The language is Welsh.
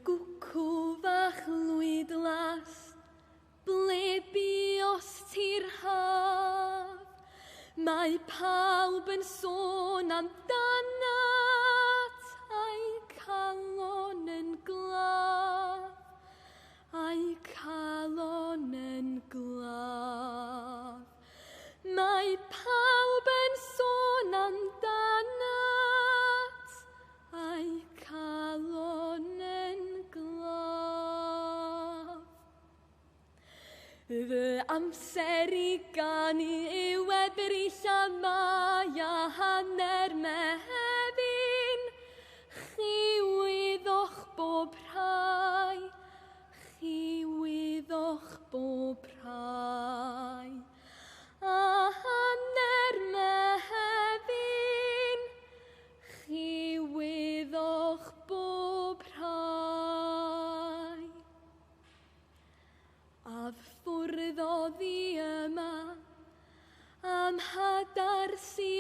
gwcw fach lwydlas, blebi os tir haf. Mae pawb yn sôn amdanat, a'i calon yn glaf, a'i calon yn glaf. Mae pawb yn sôn amdanat, a'i calon yn glaf. Fy amser i ganu yw ebryll a mae a hanner mehefin. Chi wyddoch bob rhai, chi wyddoch bob rhai. A hanner mehefin, chi wyddoch bob rhai. A ffwrddodd i yma am hadar sy'n